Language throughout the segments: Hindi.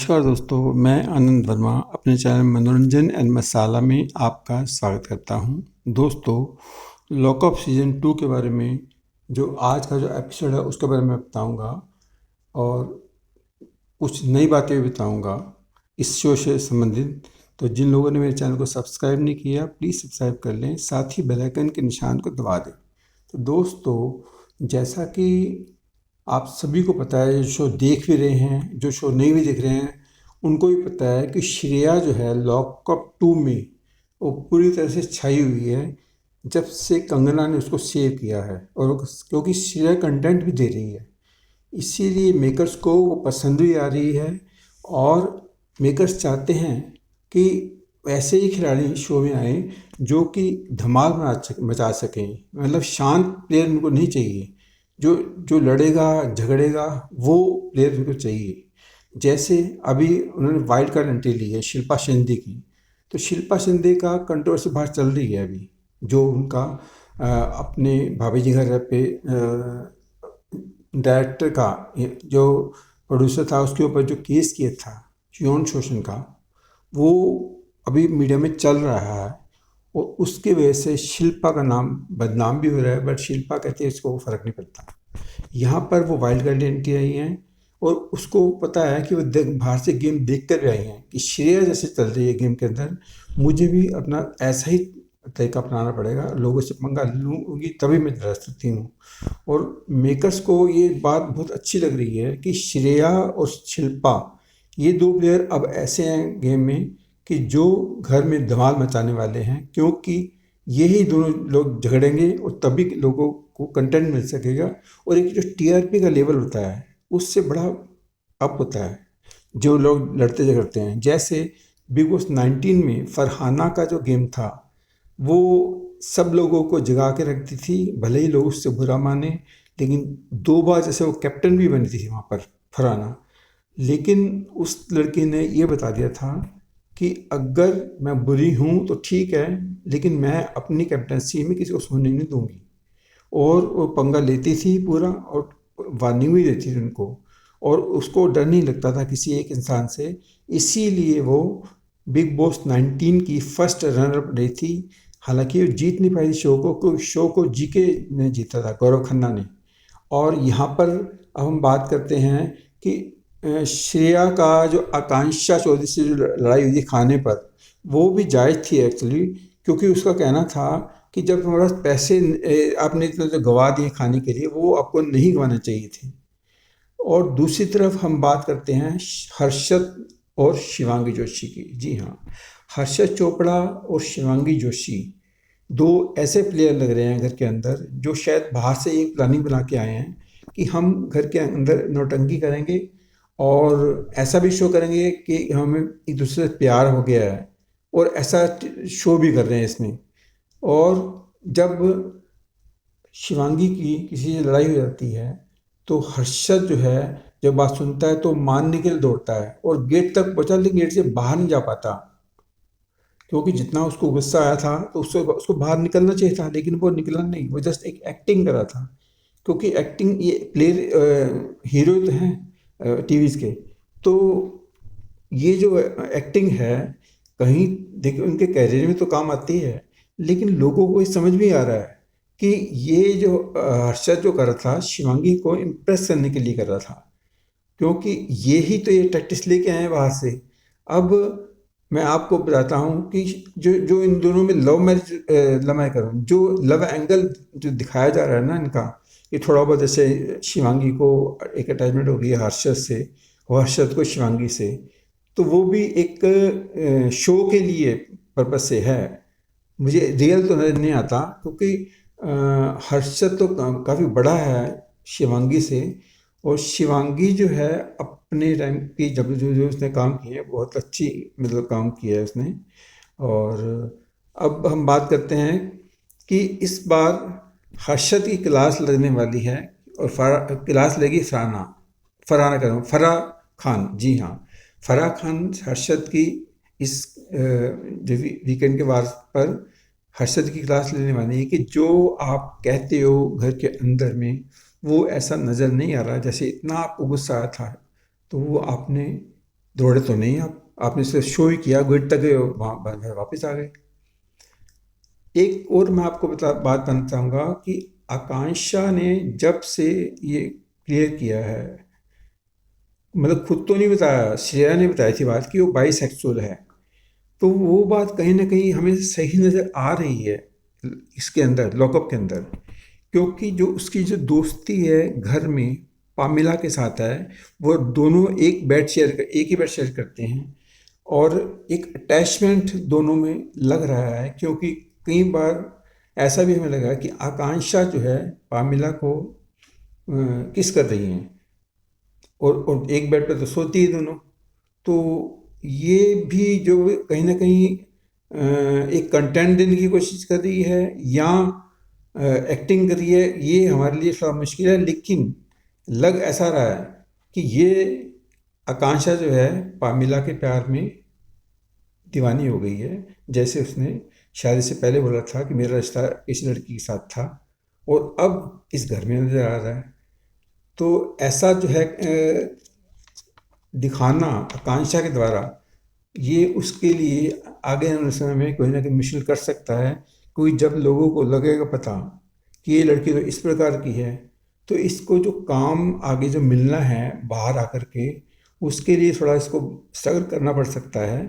नमस्कार दोस्तों, मैं आनंद वर्मा अपने चैनल मनोरंजन एंड मसाला में आपका स्वागत करता हूं। दोस्तों, लॉकअप सीज़न 2 के बारे में जो आज का जो एपिसोड है उसके बारे में बताऊंगा और कुछ नई बातें भी बताऊंगा इस शो से संबंधित। तो जिन लोगों ने मेरे चैनल को सब्सक्राइब नहीं किया, प्लीज़ सब्सक्राइब कर लें, साथ ही बेल आइकन के निशान को दबा दें। तो दोस्तों, जैसा कि आप सभी को पता है, जो शो देख भी रहे हैं, जो शो नहीं भी देख रहे हैं, उनको भी पता है कि श्रेया जो है लॉकअप 2 में वो पूरी तरह से छाई हुई है जब से कंगना ने उसको सेव किया है। और क्योंकि श्रेया कंटेंट भी दे रही है, इसीलिए मेकर्स को वो पसंद भी आ रही है और मेकर्स चाहते हैं कि ऐसे ही खिलाड़ी शो में आए जो कि धमाल मचा सकें। मतलब शांत प्लेयर उनको नहीं चाहिए, जो जो लड़ेगा झगड़ेगा वो प्लेयर उनको चाहिए। जैसे अभी उन्होंने वाइल्ड कार्ड एंट्री ली है शिल्पा शिंदे की, तो शिल्पा शिंदे का कंट्रोवर्सी बाहर चल रही है अभी, जो उनका अपने भाभी जी घर पे डायरेक्टर का जो प्रोड्यूसर था उसके ऊपर जो केस किया था यौन शोषण का, वो अभी मीडिया में चल रहा है और उसके वजह से शिल्पा का नाम बदनाम भी हो रहा है। बट शिल्पा कहती है इसको फ़र्क नहीं पड़ता। यहाँ पर वो वाइल्ड कार्ड एंट्री आई हैं और उसको पता है कि वो बाहर से गेम देख कर भी आई हैं कि श्रेया जैसे चल रही है गेम के अंदर, मुझे भी अपना ऐसा ही तरीका अपनाना पड़ेगा, लोगों से पंगा लूँगी तभी मैं रह सकती हूँ। और मेकर्स को ये बात बहुत अच्छी लग रही है कि श्रेया और शिल्पा ये दो प्लेयर अब ऐसे हैं गेम में कि जो घर में धमाल मचाने वाले हैं, क्योंकि यही दोनों लोग झगड़ेंगे और तभी लोगों को कंटेंट मिल सकेगा। और एक जो टीआरपी का लेवल होता है उससे बड़ा अप होता है जो लोग लड़ते झगड़ते हैं। जैसे बिग बॉस 19 में फरहाना का जो गेम था वो सब लोगों को जगा के रखती थी, भले ही लोग उससे बुरा माने, लेकिन 2 बार जैसे वो कैप्टन भी बनी थी वहाँ पर फरहाना, लेकिन उस लड़की ने ये बता दिया था कि अगर मैं बुरी हूँ तो ठीक है, लेकिन मैं अपनी कैप्टनसी में किसी को सोने नहीं दूंगी। और वो पंगा लेती थी पूरा और वार्निंग भी देती थी उनको, और उसको डर नहीं लगता था किसी एक इंसान से। इसीलिए वो बिग बॉस 19 की फर्स्ट रनर अप रही थी। हालांकि वो जीत नहीं पाई शो को शो को जीके ने जीता था, गौरव खन्ना ने। और यहाँ पर अब हम बात करते हैं कि श्रेया का जो आकांक्षा चौधरी से जो लड़ाई हुई थी खाने पर, वो भी जायज़ थी एक्चुअली, क्योंकि उसका कहना था कि जब तुम्हारे पास पैसे आपने इतने तो गंवा दिए खाने के लिए, वो आपको नहीं गंवाना चाहिए थे। और दूसरी तरफ हम बात करते हैं हर्षद और शिवांगी जोशी की। जी हाँ, हर्षद चोपड़ा और शिवांगी जोशी दो ऐसे प्लेयर लग रहे हैं घर के अंदर जो शायद बाहर से एक प्लानिंग बना के आए हैं कि हम घर के अंदर नौटंकी करेंगे और ऐसा भी शो करेंगे कि हमें एक दूसरे से प्यार हो गया है, और ऐसा शो भी कर रहे हैं इसमें। और जब शिवांगी की किसी से लड़ाई हो जाती है तो हर्षद जो है जब बात सुनता है तो मारने के लिए दौड़ता है और गेट तक पहुंचा, लेकिन गेट से बाहर नहीं जा पाता, क्योंकि जितना उसको गुस्सा आया था तो उसको बाहर निकलना चाहिए था, लेकिन वो निकला नहीं, वो जस्ट एक एक्टिंग कर रहा था। क्योंकि एक्टिंग, ये प्लेयर हीरो तो हैं टीवीज के, तो ये जो एक्टिंग है कहीं देखिए उनके कैरियर में तो काम आती है, लेकिन लोगों को ये समझ भी आ रहा है कि ये जो हर्षद जो कर रहा था शिवांगी को इम्प्रेस करने के लिए कर रहा था, क्योंकि ये ही तो ये टैक्टिस लेके आए हैं बाहर से। अब मैं आपको बताता हूँ कि जो जो इन दोनों में लव मैं करूँ, जो लव एंगल जो दिखाया जा रहा है ना इनका, ये थोड़ा बहुत जैसे शिवांगी को एक अटैचमेंट हो गई है हर्षद से और हर्षद को शिवांगी से, तो वो भी एक शो के लिए पर्पज से है। मुझे रियल तो नजर नहीं आता, क्योंकि हर्षद तो काफ़ी बड़ा है शिवांगी से, और शिवांगी जो है अपने टाइम की जब जो उसने काम किया है बहुत अच्छी, मतलब काम किया है उसने। और अब हम बात करते हैं कि इस बार हर्षद की क्लास लगने वाली है और क्लास लेगी फरहाना, फरहाना कह रहा हूँ, फराह खान। जी हाँ, फराह खान हर्षद की इस वीकेंड के बाद पर हर्षद की क्लास लेने वाली है कि जो आप कहते हो घर के अंदर में वो ऐसा नज़र नहीं आ रहा। जैसे इतना आपको गुस्सा आया था तो वो आपने दौड़े तो नहीं आप, आपने सिर्फ शो ही किया, गेट तक गए, वहाँ वापस आ गए। एक और मैं आपको बात बताना चाहूँगा कि आकांक्षा ने जब से ये क्लियर किया है, मतलब खुद तो नहीं बताया, श्रेया ने बताई थी बात कि वो बाइसेक्सुअल है, तो वो बात कहीं ना कहीं हमें सही नज़र आ रही है इसके अंदर, लॉकअप के अंदर। क्योंकि जो उसकी जो दोस्ती है घर में पामिला के साथ है, वो दोनों एक ही बेड शेयर करते हैं, और एक अटैचमेंट दोनों में लग रहा है। क्योंकि कई बार ऐसा भी हमें लगा कि आकांक्षा जो है पामिला को किस कर रही हैं, और एक बेड पे तो सोती ही दोनों। तो ये भी जो कहीं ना कहीं एक कंटेंट देने की कोशिश कर रही है या एक्टिंग कर रही है, ये हमारे लिए थोड़ा मुश्किल है। लेकिन लग ऐसा रहा है कि ये आकांक्षा जो है पामिला के प्यार में दीवानी हो गई है। जैसे उसने शादी से पहले बोला था कि मेरा रिश्ता इस लड़की के साथ था, और अब इस घर में नजर आ रहा है। तो ऐसा जो है दिखाना आकांक्षा के द्वारा, ये उसके लिए आगे आने समय में कोई ना कोई मुश्किल कर सकता है। कोई जब लोगों को लगेगा पता कि ये लड़की तो इस प्रकार की है, तो इसको जो काम आगे जो मिलना है बाहर आकर के, उसके लिए थोड़ा इसको स्ट्रगल करना पड़ सकता है।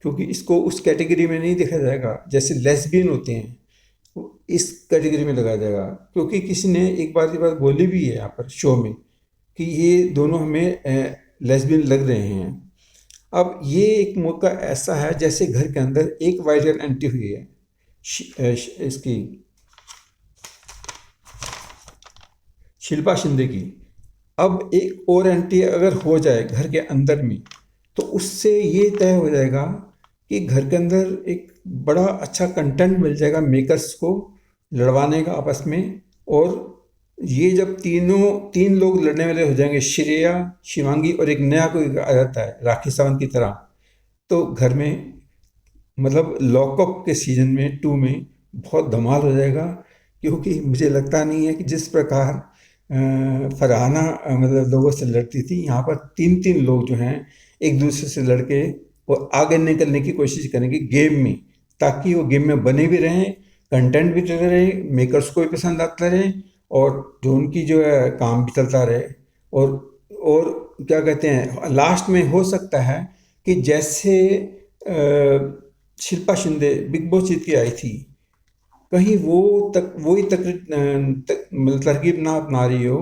क्योंकि इसको उस कैटेगरी में नहीं देखा जाएगा जैसे लेस्बियन होते हैं, वो इस कैटेगरी में लगाया जाएगा। क्योंकि किसी ने एक बार की बात बोली भी है यहाँ पर शो में कि ये दोनों हमें लेस्बियन लग रहे हैं। अब ये एक मौका ऐसा है जैसे घर के अंदर एक वायरल एंट्री हुई है इसकी शिल्पा शिंदे की। अब एक और एंट्री अगर हो जाए घर के अंदर में, तो उससे ये तय हो जाएगा कि घर के अंदर एक बड़ा अच्छा कंटेंट मिल जाएगा मेकर्स को लड़वाने का आपस में। और ये जब तीन लोग लड़ने वाले हो जाएंगे, श्रेया, शिवांगी और एक नया कोई आ जाता है राखी सावंत की तरह, तो घर में मतलब लॉकअप के सीजन में 2 में बहुत धमाल हो जाएगा। क्योंकि मुझे लगता नहीं है कि जिस प्रकार फरहाना मतलब लोगों से लड़ती थी, यहाँ पर तीन तीन लोग जो हैं एक दूसरे से लड़के और आगे निकलने की कोशिश करेंगे गेम में, ताकि वो गेम में बने भी रहें, कंटेंट भी चलता रहे, मेकर्स को भी पसंद आता रहे, और जो उनकी जो है काम भी चलता रहे। और क्या कहते हैं, लास्ट में हो सकता है कि जैसे शिल्पा शिंदे बिग बॉस जीत के आई थी, कहीं वो तक वही मतलब तरकीब ना अपना रही हो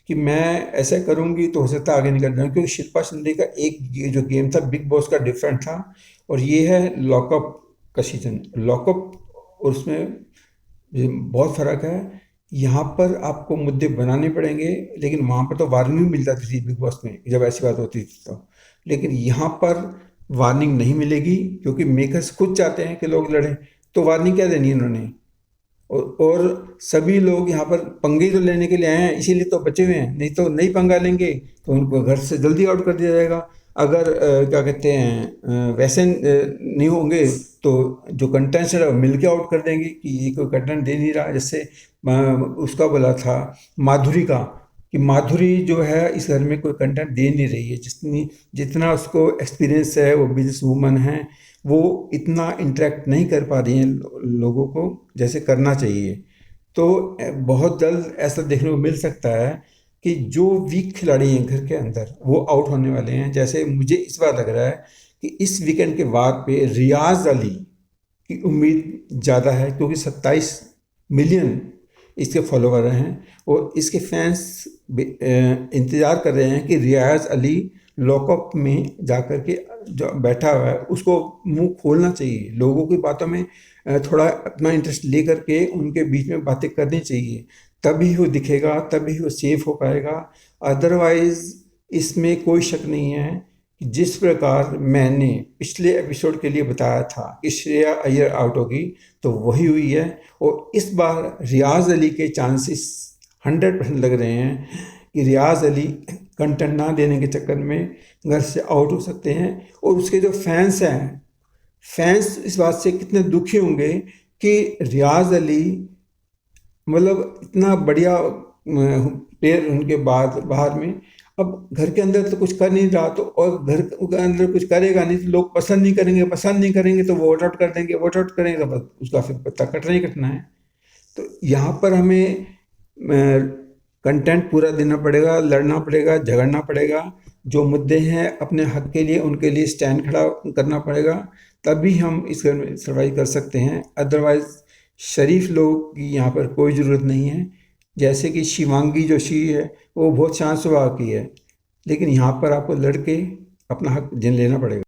कि मैं ऐसा करूंगी तो हो सकता है आगे निकल जाऊँ। क्योंकि शिल्पा शिंदे का एक ये जो गेम था बिग बॉस का डिफरेंट था, और ये है लॉकअप का सीजन। लॉकअप और उसमें ये बहुत फ़र्क है। यहाँ पर आपको मुद्दे बनाने पड़ेंगे, लेकिन वहाँ पर तो वार्निंग भी मिल जाती थी बिग बॉस में जब ऐसी बात होती थी तो। लेकिन यहाँ पर वार्निंग नहीं मिलेगी, क्योंकि मेकर्स खुद चाहते हैं कि लोग लड़ें। तो वार्निंग क्या देनी है उन्होंने? और सभी लोग यहाँ पर पंगे तो लेने के लिए आए हैं, इसीलिए तो बचे हुए हैं। नहीं तो नहीं पंगा लेंगे तो उनको घर से जल्दी आउट कर दिया जाएगा। अगर क्या कहते हैं वैसे नहीं होंगे तो जो कंटेंट्स है वो मिल के आउट कर देंगे कि ये कोई कंटेंट दे नहीं रहा। जैसे उसका बोला था माधुरी का, कि माधुरी जो है इस घर में कोई कंटेंट दे नहीं रही है, जितना उसको एक्सपीरियंस है, वो बिजनेस वूमन है, वो इतना इंटरेक्ट नहीं कर पा रही हैं लोगों को जैसे करना चाहिए। तो बहुत जल्द ऐसा देखने को मिल सकता है कि जो वीक खिलाड़ी हैं घर के अंदर वो आउट होने वाले हैं। जैसे मुझे इस बार लग रहा है कि इस वीकेंड के बाद पे रियाज अली की उम्मीद ज़्यादा है, क्योंकि 27 मिलियन इसके फॉलोवर हैं, और इसके फैंस इंतज़ार कर रहे हैं कि रियाज अली लॉकअप में जाकर के जो बैठा हुआ है उसको मुंह खोलना चाहिए, लोगों की बातों में थोड़ा अपना इंटरेस्ट ले करके उनके बीच में बातें करनी चाहिए। तभी वो दिखेगा, तभी वो सेफ हो पाएगा। अदरवाइज इसमें कोई शक नहीं है कि जिस प्रकार मैंने पिछले एपिसोड के लिए बताया था कि श्रेया अय्यर आउट होगी, तो वही हुई है। और इस बार रियाज अली के चांसेस 100% लग रहे हैं कि रियाज अली कंटेंट ना देने के चक्कर में घर से आउट हो सकते हैं। और उसके जो फैंस हैं, फैंस इस बात से कितने दुखी होंगे कि रियाज अली मतलब इतना बढ़िया प्लेयर उनके बाद बाहर में अब घर के अंदर तो कुछ कर नहीं रहा, तो और घर के अंदर कुछ करेगा नहीं तो लोग पसंद नहीं करेंगे तो वो वोट आउट कर देंगे, वोट आउट करेंगे तो बस उसका फिर पत्ता कटना ही कटना है। तो यहाँ पर हमें कंटेंट पूरा देना पड़ेगा, लड़ना पड़ेगा, झगड़ना पड़ेगा, जो मुद्दे हैं अपने हक के लिए उनके लिए स्टैंड खड़ा करना पड़ेगा, तभी हम इस घर में सर्वाइव कर सकते हैं। अदरवाइज शरीफ लोग की यहाँ पर कोई ज़रूरत नहीं है। जैसे कि शिवांगी जोशी है, वो बहुत शांत स्वभाव की है, लेकिन यहाँ पर आपको लड़के अपना हक जिन लेना पड़ेगा।